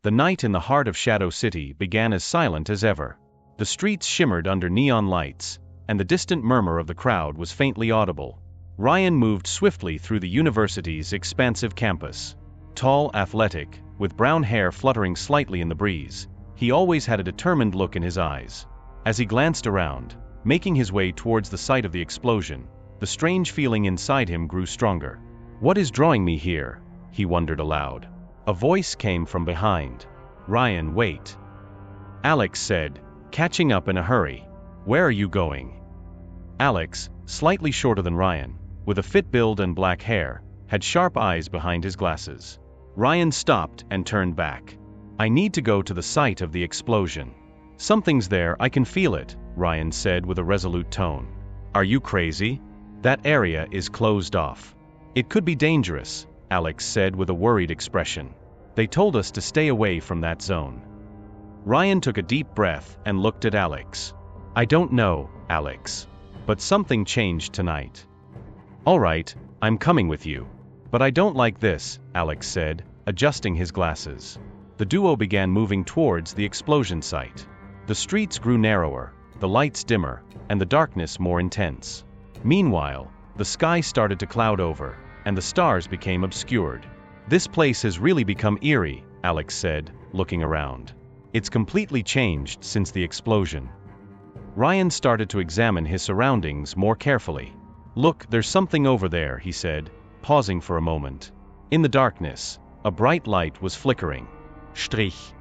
The night in the heart of Shadow City began as silent as ever. The streets shimmered under neon lights, and the distant murmur of the crowd was faintly audible. Ryan moved swiftly through the university's expansive campus. Tall, athletic, with brown hair fluttering slightly in the breeze, he always had a determined look in his eyes. As he glanced around, making his way towards the site of the explosion, the strange feeling inside him grew stronger. "What is drawing me here?" he wondered aloud. A voice came from behind. "Ryan, wait," Alex said, catching up in a hurry. "Where are you going?" Alex, slightly shorter than Ryan, with a fit build and black hair, had sharp eyes behind his glasses. Ryan stopped and turned back. "I need to go to the site of the explosion. Something's there, I can feel it," Ryan said with a resolute tone. "Are you crazy? That area is closed off. It could be dangerous," Alex said with a worried expression. "They told us to stay away from that zone." Ryan took a deep breath and looked at Alex. "I don't know, Alex. But something changed tonight." "All right, I'm coming with you. But I don't like this," Alex said, adjusting his glasses. The duo began moving towards the explosion site. The streets grew narrower, the lights dimmer, and the darkness more intense. Meanwhile, the sky started to cloud over, and the stars became obscured. "This place has really become eerie," Alex said, looking around. "It's completely changed since the explosion." Ryan started to examine his surroundings more carefully. "Look, there's something over there," he said, pausing for a moment. In the darkness, a bright light was flickering. "Strich.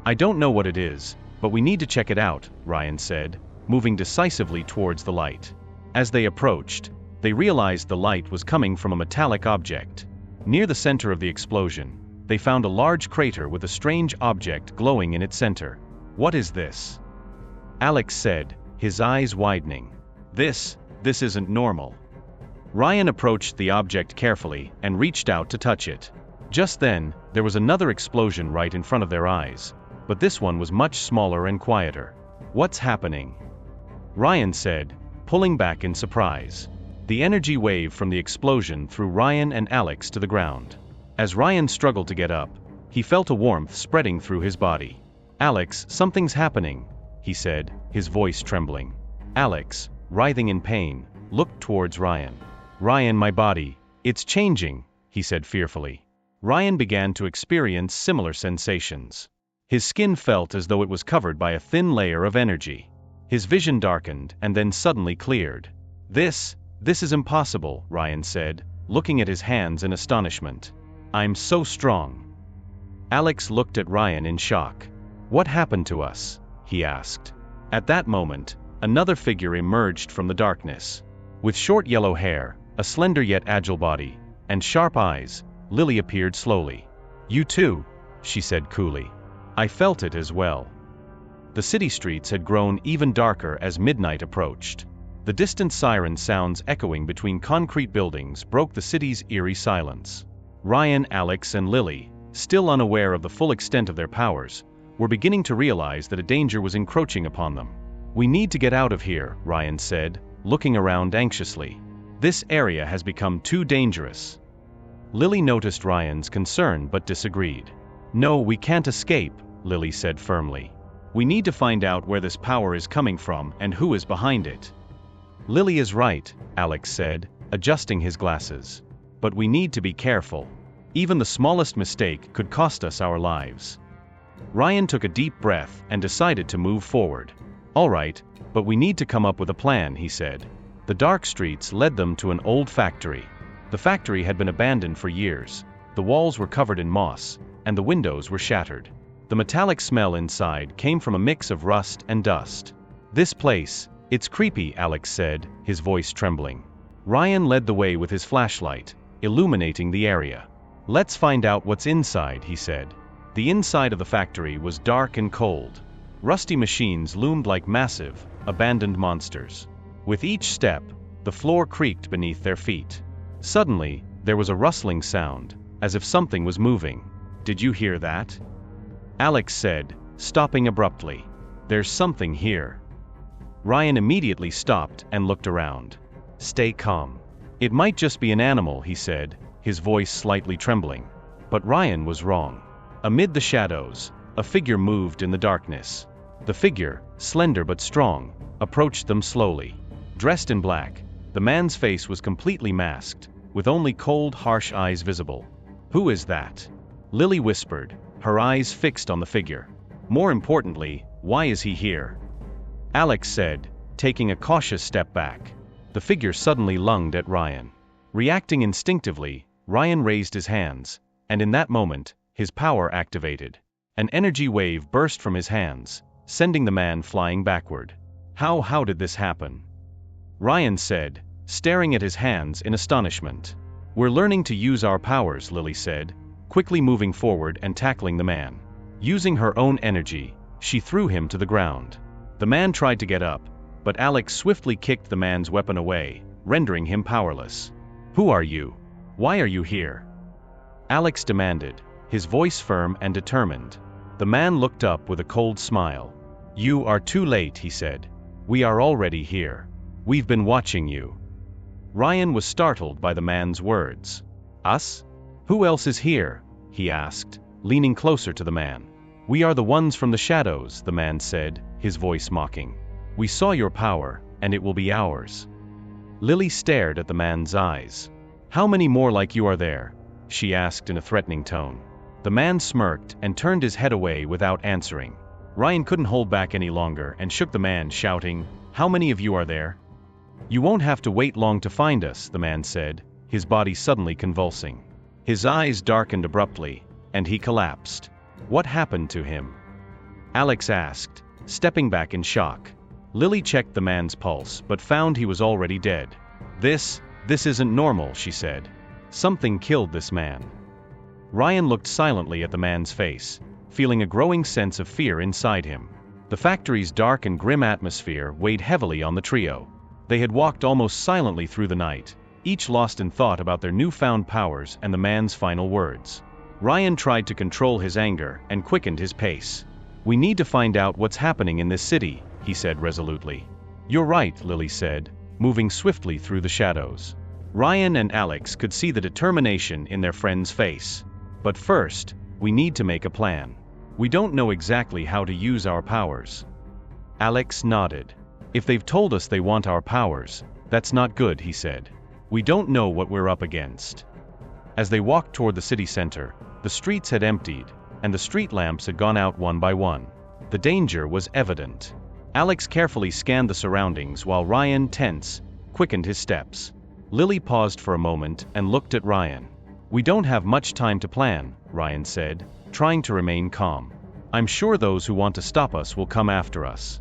I don't know what it is, but we need to check it out," Ryan said, moving decisively towards the light. As they approached, they realized the light was coming from a metallic object. Near the center of the explosion, they found a large crater with a strange object glowing in its center. "What is this?" Alex said, his eyes widening. This isn't normal." Ryan approached the object carefully and reached out to touch it. Just then, there was another explosion right in front of their eyes, but this one was much smaller and quieter. "What's happening?" Ryan said, pulling back in surprise. The energy wave from the explosion threw Ryan and Alex to the ground. As Ryan struggled to get up, he felt a warmth spreading through his body. "Alex, something's happening," he said, his voice trembling. Alex, writhing in pain, looked towards Ryan. "Ryan, my body, it's changing," he said fearfully. Ryan began to experience similar sensations. His skin felt as though it was covered by a thin layer of energy. His vision darkened and then suddenly cleared. This is impossible," Ryan said, looking at his hands in astonishment. "I'm so strong." Alex looked at Ryan in shock. "What happened to us?" he asked. At that moment, another figure emerged from the darkness. With short yellow hair, a slender yet agile body, and sharp eyes, Lily appeared slowly. "You too," she said coolly. "I felt it as well." The city streets had grown even darker as midnight approached. The distant siren sounds echoing between concrete buildings broke the city's eerie silence. Ryan, Alex, and Lily, still unaware of the full extent of their powers, were beginning to realize that a danger was encroaching upon them. "We need to get out of here," Ryan said, looking around anxiously. "This area has become too dangerous." Lily noticed Ryan's concern but disagreed. "No, we can't escape," Lily said firmly. "We need to find out where this power is coming from and who is behind it." "Lily is right," Alex said, adjusting his glasses. "But we need to be careful. Even the smallest mistake could cost us our lives." Ryan took a deep breath and decided to move forward. "All right, but we need to come up with a plan," he said. The dark streets led them to an old factory. The factory had been abandoned for years. The walls were covered in moss, and the windows were shattered. The metallic smell inside came from a mix of rust and dust. "This place, it's creepy," Alex said, his voice trembling. Ryan led the way with his flashlight, illuminating the area. "Let's find out what's inside," he said. The inside of the factory was dark and cold. Rusty machines loomed like massive, abandoned monsters. With each step, the floor creaked beneath their feet. Suddenly, there was a rustling sound, as if something was moving. "Did you hear that?" Alex said, stopping abruptly. "There's something here." Ryan immediately stopped and looked around. "Stay calm. It might just be an animal," he said, his voice slightly trembling. But Ryan was wrong. Amid the shadows, a figure moved in the darkness. The figure, slender but strong, approached them slowly. Dressed in black, the man's face was completely masked, with only cold, harsh eyes visible. "Who is that?" Lily whispered, her eyes fixed on the figure. "More importantly, why is he here?" Alex said, taking a cautious step back. The figure suddenly lunged at Ryan. Reacting instinctively, Ryan raised his hands, and in that moment, his power activated. An energy wave burst from his hands, sending the man flying backward. How did this happen?" Ryan said, staring at his hands in astonishment. "We're learning to use our powers," Lily said, quickly moving forward and tackling the man. Using her own energy, she threw him to the ground. The man tried to get up, but Alex swiftly kicked the man's weapon away, rendering him powerless. "Who are you? Why are you here?" Alex demanded, his voice firm and determined. The man looked up with a cold smile. "You are too late," he said. "We are already here. We've been watching you." Ryan was startled by the man's words. "Us? Who else is here?" he asked, leaning closer to the man. "We are the ones from the shadows," the man said, his voice mocking. "We saw your power, and it will be ours." Lily stared at the man's eyes. "How many more like you are there?" she asked in a threatening tone. The man smirked and turned his head away without answering. Ryan couldn't hold back any longer and shook the man, shouting, "How many of you are there?" "You won't have to wait long to find us," the man said, his body suddenly convulsing. His eyes darkened abruptly, and he collapsed. "What happened to him?" Alex asked, stepping back in shock. Lily checked the man's pulse but found he was already dead. This isn't normal," she said. "Something killed this man." Ryan looked silently at the man's face, feeling a growing sense of fear inside him. The factory's dark and grim atmosphere weighed heavily on the trio. They had walked almost silently through the night, each lost in thought about their newfound powers and the man's final words. Ryan tried to control his anger and quickened his pace. "We need to find out what's happening in this city," he said resolutely. "You're right," Lily said, moving swiftly through the shadows. Ryan and Alex could see the determination in their friend's face. "But first, we need to make a plan. We don't know exactly how to use our powers." Alex nodded. "If they've told us they want our powers, that's not good," he said. "We don't know what we're up against." As they walked toward the city center, the streets had emptied, and the street lamps had gone out one by one. The danger was evident. Alex carefully scanned the surroundings while Ryan, tense, quickened his steps. Lily paused for a moment and looked at Ryan. "We don't have much time to plan," Ryan said, trying to remain calm. "I'm sure those who want to stop us will come after us."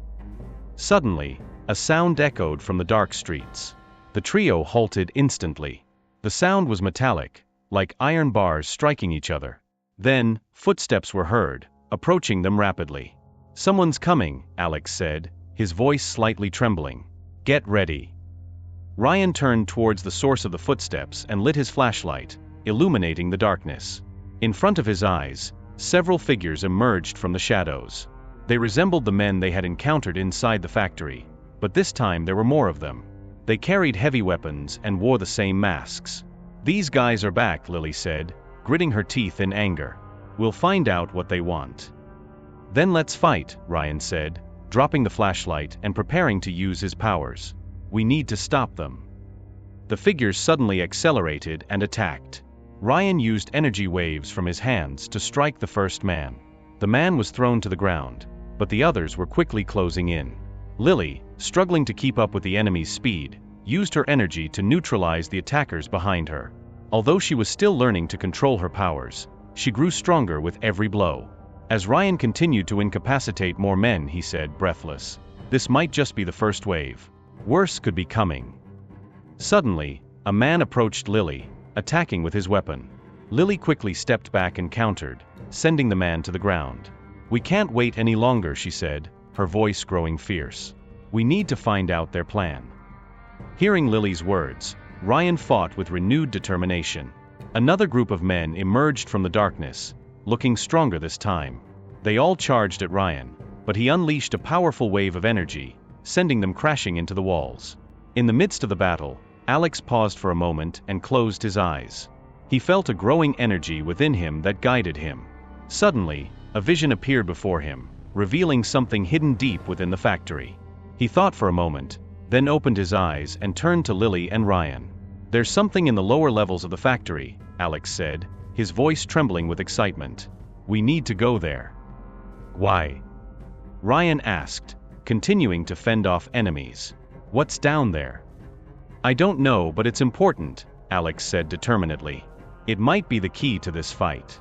Suddenly, a sound echoed from the dark streets. The trio halted instantly. The sound was metallic, like iron bars striking each other. Then, footsteps were heard, approaching them rapidly. "Someone's coming," Alex said, his voice slightly trembling. "Get ready." Ryan turned towards the source of the footsteps and lit his flashlight, illuminating the darkness. In front of his eyes, several figures emerged from the shadows. They resembled the men they had encountered inside the factory, but this time there were more of them. They carried heavy weapons and wore the same masks. "These guys are back," Lily said, gritting her teeth in anger. "We'll find out what they want." "Then let's fight," Ryan said, dropping the flashlight and preparing to use his powers. "We need to stop them." The figures suddenly accelerated and attacked. Ryan used energy waves from his hands to strike the first man. The man was thrown to the ground, but the others were quickly closing in. Lily, struggling to keep up with the enemy's speed, used her energy to neutralize the attackers behind her. Although she was still learning to control her powers, she grew stronger with every blow. As Ryan continued to incapacitate more men, he said, breathless, "This might just be the first wave. Worse could be coming." Suddenly, a man approached Lily, attacking with his weapon. Lily quickly stepped back and countered, sending the man to the ground. "We can't wait any longer," she said, her voice growing fierce. "We need to find out their plan." Hearing Lily's words, Ryan fought with renewed determination. Another group of men emerged from the darkness, looking stronger this time. They all charged at Ryan, but he unleashed a powerful wave of energy, sending them crashing into the walls. In the midst of the battle, Alex paused for a moment and closed his eyes. He felt a growing energy within him that guided him. Suddenly, a vision appeared before him, revealing something hidden deep within the factory. He thought for a moment, then opened his eyes and turned to Lily and Ryan. "There's something in the lower levels of the factory," Alex said, his voice trembling with excitement. "We need to go there." "Why?" Ryan asked, continuing to fend off enemies. "What's down there?" "I don't know, but it's important," Alex said determinedly. "It might be the key to this fight."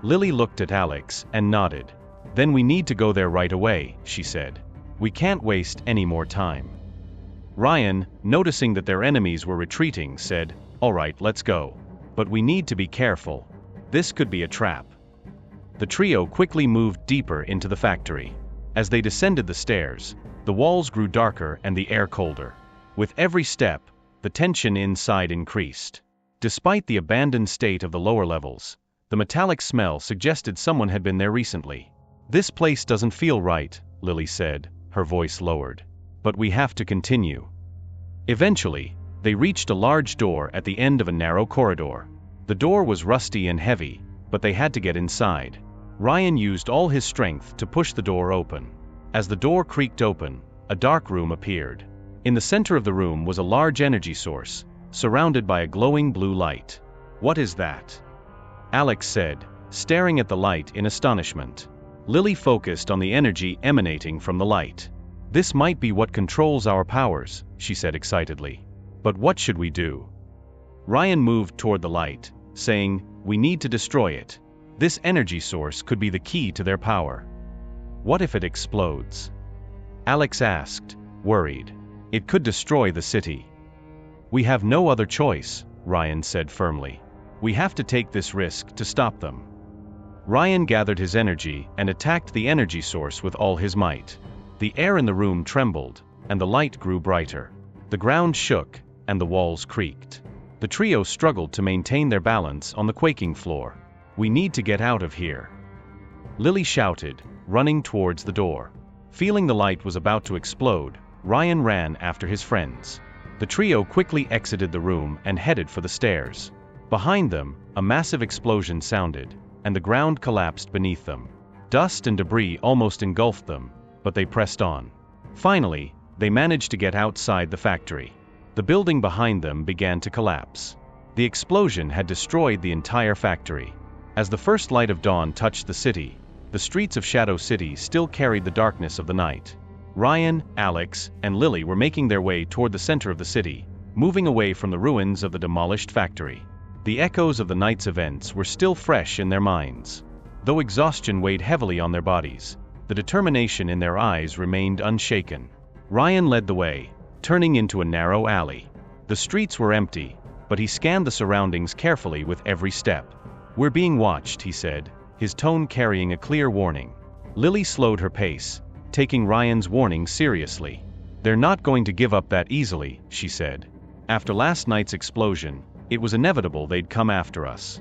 Lily looked at Alex and nodded. "Then we need to go there right away," she said. "We can't waste any more time." Ryan, noticing that their enemies were retreating, said, "All right, let's go. But we need to be careful. This could be a trap." The trio quickly moved deeper into the factory. As they descended the stairs, the walls grew darker and the air colder. With every step, the tension inside increased. Despite the abandoned state of the lower levels, the metallic smell suggested someone had been there recently. "This place doesn't feel right," Lily said, her voice lowered. "But we have to continue." Eventually, they reached a large door at the end of a narrow corridor. The door was rusty and heavy, but they had to get inside. Ryan used all his strength to push the door open. As the door creaked open, a dark room appeared. In the center of the room was a large energy source, surrounded by a glowing blue light. "What is that?" Alex said, staring at the light in astonishment. Lily focused on the energy emanating from the light. "This might be what controls our powers," she said excitedly. "But what should we do?" Ryan moved toward the light, saying, "We need to destroy it. This energy source could be the key to their power." "What if it explodes?" Alex asked, worried. "It could destroy the city." "We have no other choice," Ryan said firmly. "We have to take this risk to stop them." Ryan gathered his energy and attacked the energy source with all his might. The air in the room trembled, and the light grew brighter. The ground shook, and the walls creaked. The trio struggled to maintain their balance on the quaking floor. "We need to get out of here," Lily shouted, running towards the door. Feeling the light was about to explode, Ryan ran after his friends. The trio quickly exited the room and headed for the stairs. Behind them, a massive explosion sounded, and the ground collapsed beneath them. Dust and debris almost engulfed them, but they pressed on. Finally, they managed to get outside the factory. The building behind them began to collapse. The explosion had destroyed the entire factory. As the first light of dawn touched the city, the streets of Shadow City still carried the darkness of the night. Ryan, Alex, and Lily were making their way toward the center of the city, moving away from the ruins of the demolished factory. The echoes of the night's events were still fresh in their minds. Though exhaustion weighed heavily on their bodies, the determination in their eyes remained unshaken. Ryan led the way, turning into a narrow alley. The streets were empty, but he scanned the surroundings carefully with every step. "We're being watched," he said, his tone carrying a clear warning. Lily slowed her pace, taking Ryan's warning seriously. "They're not going to give up that easily," she said. "After last night's explosion, it was inevitable they'd come after us."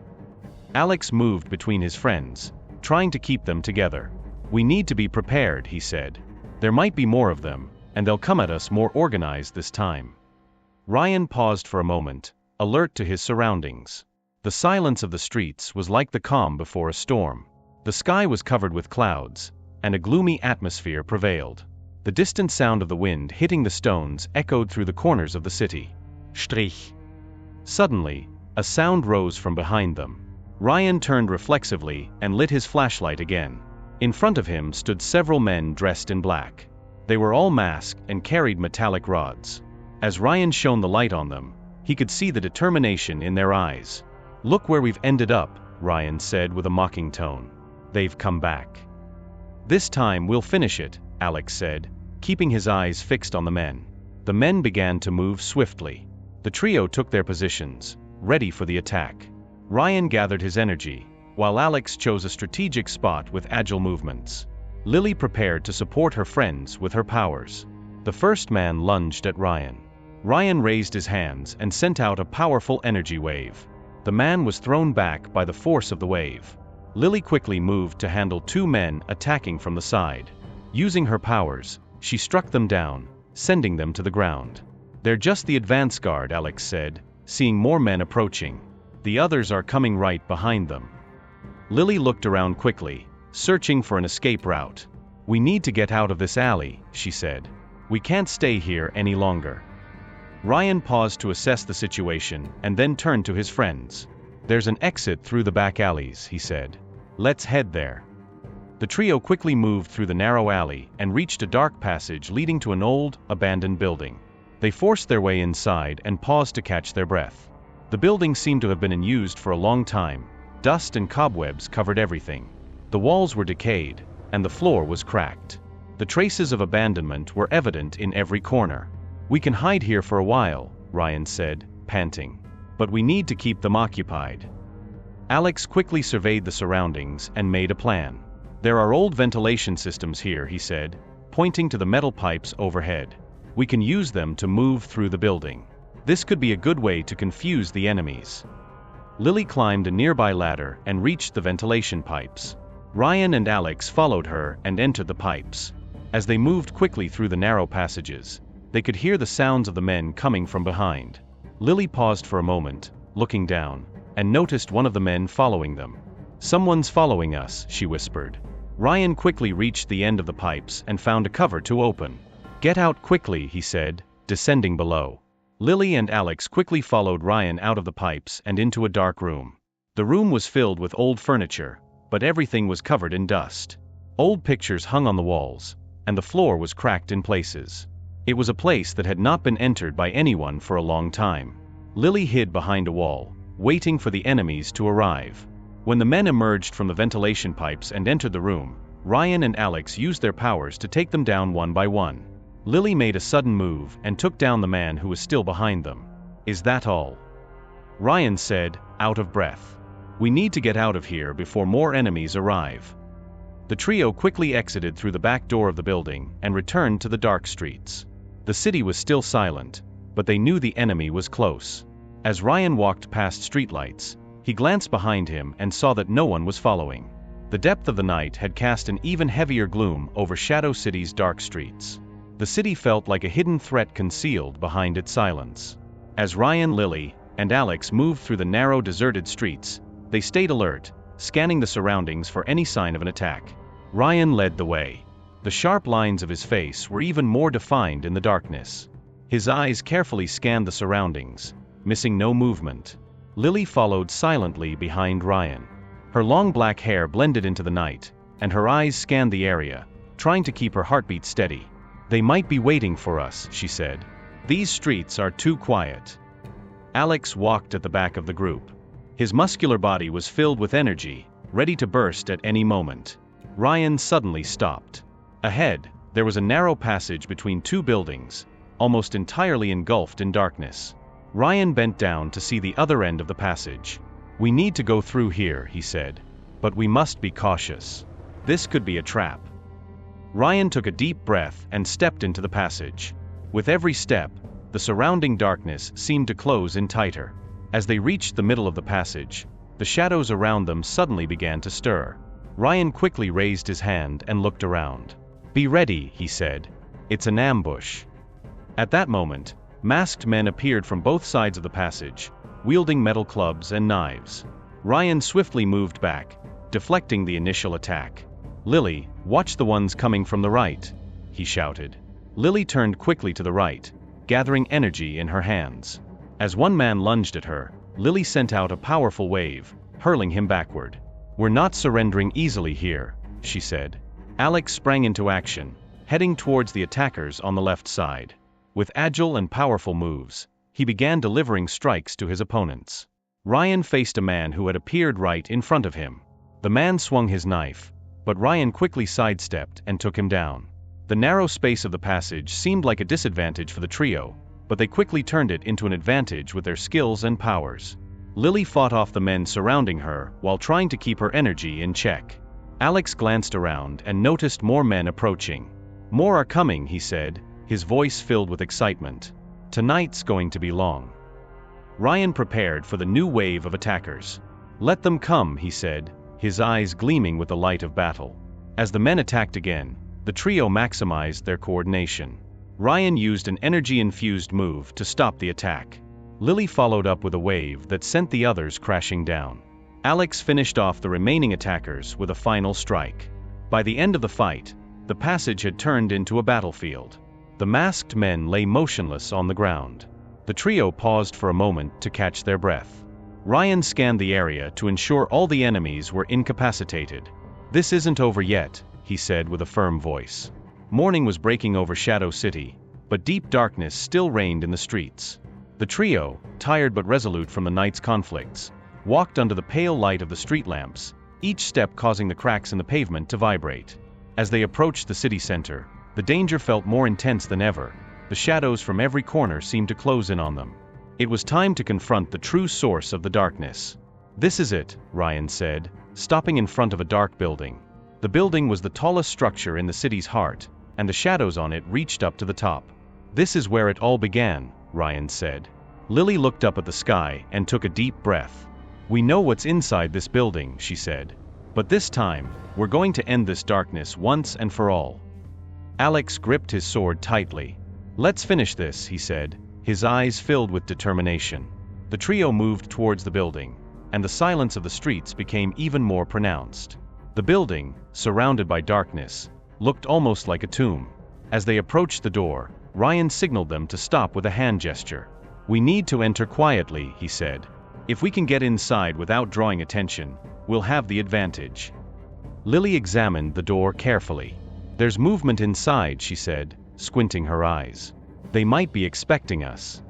Alex moved between his friends, trying to keep them together. "We need to be prepared," he said. "There might be more of them, and they'll come at us more organized this time." Ryan paused for a moment, alert to his surroundings. The silence of the streets was like the calm before a storm. The sky was covered with clouds, and a gloomy atmosphere prevailed. The distant sound of the wind hitting the stones echoed through the corners of the city. Strich. Suddenly, a sound rose from behind them. Ryan turned reflexively and lit his flashlight again. In front of him stood several men dressed in black. They were all masked and carried metallic rods. As Ryan shone the light on them, he could see the determination in their eyes. "Look where we've ended up," Ryan said with a mocking tone. "They've come back." "This time we'll finish it," Alex said, keeping his eyes fixed on the men. The men began to move swiftly. The trio took their positions, ready for the attack. Ryan gathered his energy, while Alex chose a strategic spot with agile movements. Lily prepared to support her friends with her powers. The first man lunged at Ryan. Ryan raised his hands and sent out a powerful energy wave. The man was thrown back by the force of the wave. Lily quickly moved to handle two men attacking from the side. Using her powers, she struck them down, sending them to the ground. "They're just the advance guard," Alex said, seeing more men approaching. "The others are coming right behind them." Lily looked around quickly, searching for an escape route. "We need to get out of this alley," she said. "We can't stay here any longer." Ryan paused to assess the situation and then turned to his friends. "There's an exit through the back alleys," he said. "Let's head there." The trio quickly moved through the narrow alley and reached a dark passage leading to an old, abandoned building. They forced their way inside and paused to catch their breath. The building seemed to have been unused for a long time. Dust and cobwebs covered everything. The walls were decayed, and the floor was cracked. The traces of abandonment were evident in every corner. "We can hide here for a while," Ryan said, panting. "But we need to keep them occupied." Alex quickly surveyed the surroundings and made a plan. "There are old ventilation systems here," he said, pointing to the metal pipes overhead. "We can use them to move through the building. This could be a good way to confuse the enemies." Lily climbed a nearby ladder and reached the ventilation pipes. Ryan and Alex followed her and entered the pipes. As they moved quickly through the narrow passages, they could hear the sounds of the men coming from behind. Lily paused for a moment, looking down, and noticed one of the men following them. "Someone's following us," she whispered. Ryan quickly reached the end of the pipes and found a cover to open. "Get out quickly," he said, descending below. Lily and Alex quickly followed Ryan out of the pipes and into a dark room. The room was filled with old furniture, but everything was covered in dust. Old pictures hung on the walls, and the floor was cracked in places. It was a place that had not been entered by anyone for a long time. Lily hid behind a wall, waiting for the enemies to arrive. When the men emerged from the ventilation pipes and entered the room, Ryan and Alex used their powers to take them down one by one. Lily made a sudden move and took down the man who was still behind them. "Is that all?" Ryan said, out of breath. "We need to get out of here before more enemies arrive." The trio quickly exited through the back door of the building and returned to the dark streets. The city was still silent, but they knew the enemy was close. As Ryan walked past streetlights, he glanced behind him and saw that no one was following. The depth of the night had cast an even heavier gloom over Shadow City's dark streets. The city felt like a hidden threat concealed behind its silence. As Ryan, Lily, and Alex moved through the narrow, deserted streets, they stayed alert, scanning the surroundings for any sign of an attack. Ryan led the way. The sharp lines of his face were even more defined in the darkness. His eyes carefully scanned the surroundings, missing no movement. Lily followed silently behind Ryan. Her long black hair blended into the night, and her eyes scanned the area, trying to keep her heartbeat steady. "They might be waiting for us," she said. "These streets are too quiet." Alex walked at the back of the group. His muscular body was filled with energy, ready to burst at any moment. Ryan suddenly stopped. Ahead, there was a narrow passage between two buildings, almost entirely engulfed in darkness. Ryan bent down to see the other end of the passage. "We need to go through here," he said. "But we must be cautious. This could be a trap." Ryan took a deep breath and stepped into the passage. With every step, the surrounding darkness seemed to close in tighter. As they reached the middle of the passage, the shadows around them suddenly began to stir. Ryan quickly raised his hand and looked around. "Be ready," he said. "It's an ambush." At that moment, masked men appeared from both sides of the passage, wielding metal clubs and knives. Ryan swiftly moved back, deflecting the initial attack. "Lily, watch the ones coming from the right," he shouted. Lily turned quickly to the right, gathering energy in her hands. As one man lunged at her, Lily sent out a powerful wave, hurling him backward. "We're not surrendering easily here," she said. Alex sprang into action, heading towards the attackers on the left side. With agile and powerful moves, he began delivering strikes to his opponents. Ryan faced a man who had appeared right in front of him. The man swung his knife, but Ryan quickly sidestepped and took him down. The narrow space of the passage seemed like a disadvantage for the trio, but they quickly turned it into an advantage with their skills and powers. Lily fought off the men surrounding her while trying to keep her energy in check. Alex glanced around and noticed more men approaching. "More are coming," he said, his voice filled with excitement. "Tonight's going to be long." Ryan prepared for the new wave of attackers. "Let them come," he said, his eyes gleaming with the light of battle. As the men attacked again, the trio maximized their coordination. Ryan used an energy-infused move to stop the attack. Lily followed up with a wave that sent the others crashing down. Alex finished off the remaining attackers with a final strike. By the end of the fight, the passage had turned into a battlefield. The masked men lay motionless on the ground. The trio paused for a moment to catch their breath. Ryan scanned the area to ensure all the enemies were incapacitated. "This isn't over yet," he said with a firm voice. Morning was breaking over Shadow City, but deep darkness still reigned in the streets. The trio, tired but resolute from the night's conflicts, walked under the pale light of the street lamps, each step causing the cracks in the pavement to vibrate. As they approached the city center, the danger felt more intense than ever. The shadows from every corner seemed to close in on them. It was time to confront the true source of the darkness. "This is it," Ryan said, stopping in front of a dark building. The building was the tallest structure in the city's heart, and the shadows on it reached up to the top. "This is where it all began," Ryan said. Lily looked up at the sky and took a deep breath. "We know what's inside this building," she said. "But this time, we're going to end this darkness once and for all." Alex gripped his sword tightly. "Let's finish this," he said, his eyes filled with determination. The trio moved towards the building, and the silence of the streets became even more pronounced. The building, surrounded by darkness, looked almost like a tomb. As they approached the door, Ryan signaled them to stop with a hand gesture. "We need to enter quietly," he said. "If we can get inside without drawing attention, we'll have the advantage." Lily examined the door carefully. "There's movement inside," she said, squinting her eyes. "They might be expecting us."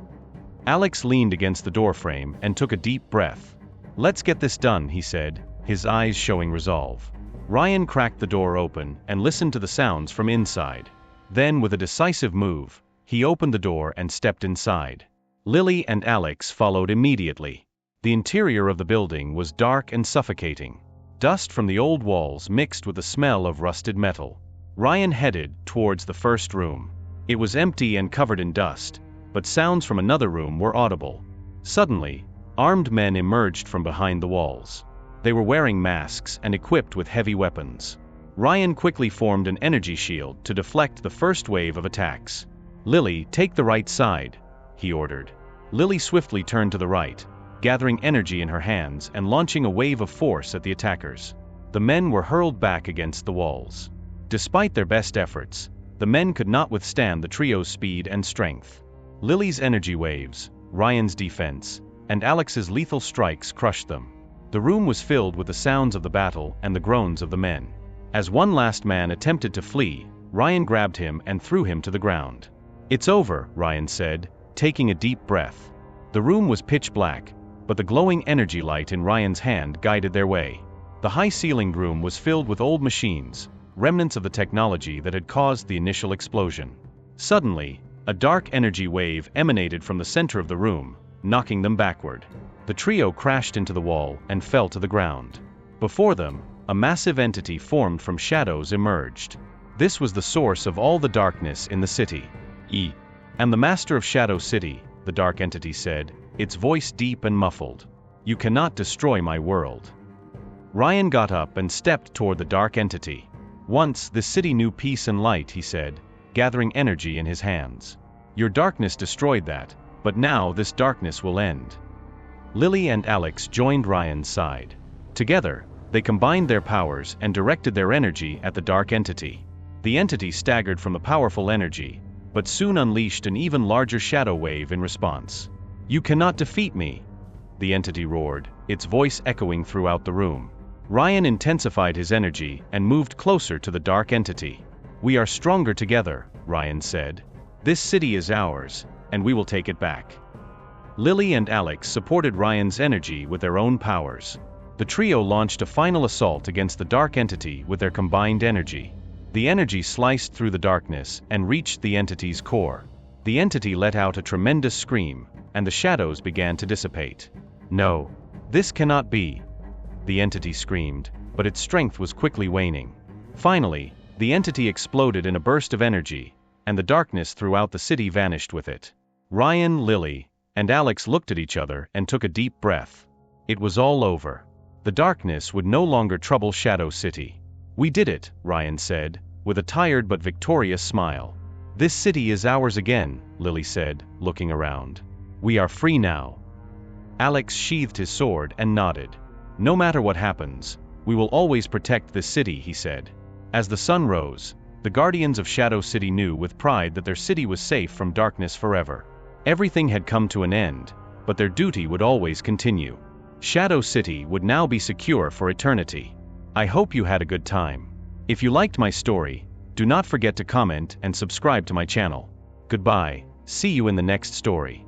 Alex leaned against the doorframe and took a deep breath. "Let's get this done," he said, his eyes showing resolve. Ryan cracked the door open and listened to the sounds from inside. Then, with a decisive move, he opened the door and stepped inside. Lily and Alex followed immediately. The interior of the building was dark and suffocating. Dust from the old walls mixed with the smell of rusted metal. Ryan headed towards the first room. It was empty and covered in dust, but sounds from another room were audible. Suddenly, armed men emerged from behind the walls. They were wearing masks and equipped with heavy weapons. Ryan quickly formed an energy shield to deflect the first wave of attacks. "Lily, take the right side," he ordered. Lily swiftly turned to the right, gathering energy in her hands and launching a wave of force at the attackers. The men were hurled back against the walls. Despite their best efforts, the men could not withstand the trio's speed and strength. Lily's energy waves, Ryan's defense, and Alex's lethal strikes crushed them. The room was filled with the sounds of the battle and the groans of the men. As one last man attempted to flee, Ryan grabbed him and threw him to the ground. "It's over," Ryan said, taking a deep breath. The room was pitch black, but the glowing energy light in Ryan's hand guided their way. The high-ceilinged room was filled with old machines, remnants of the technology that had caused the initial explosion. Suddenly, a dark energy wave emanated from the center of the room, knocking them backward. The trio crashed into the wall and fell to the ground. Before them, a massive entity formed from shadows emerged. This was the source of all the darkness in the city. "I'm the master of Shadow City," the dark entity said, its voice deep and muffled. "You cannot destroy my world." Ryan got up and stepped toward the dark entity. "Once, this city knew peace and light," he said, gathering energy in his hands. "Your darkness destroyed that, but now this darkness will end." Lily and Alex joined Ryan's side. Together, they combined their powers and directed their energy at the dark entity. The entity staggered from the powerful energy, but soon unleashed an even larger shadow wave in response. "You cannot defeat me," the entity roared, its voice echoing throughout the room. Ryan intensified his energy and moved closer to the dark entity. "We are stronger together," Ryan said. "This city is ours, and we will take it back." Lily and Alex supported Ryan's energy with their own powers. The trio launched a final assault against the dark entity with their combined energy. The energy sliced through the darkness and reached the entity's core. The entity let out a tremendous scream, and the shadows began to dissipate. "No, this cannot be," the entity screamed, but its strength was quickly waning. Finally, the entity exploded in a burst of energy, and the darkness throughout the city vanished with it. Ryan, Lily, and Alex looked at each other and took a deep breath. It was all over. The darkness would no longer trouble Shadow City. "We did it," Ryan said, with a tired but victorious smile. "This city is ours again," Lily said, looking around. "We are free now." Alex sheathed his sword and nodded. No matter what happens, we will always protect this city, he said. As the sun rose, the guardians of Shadow City knew with pride that their city was safe from darkness forever. Everything had come to an end, but their duty would always continue. Shadow City would now be secure for eternity. I hope you had a good time. If you liked my story, do not forget to comment and subscribe to my channel. Goodbye, see you in the next story.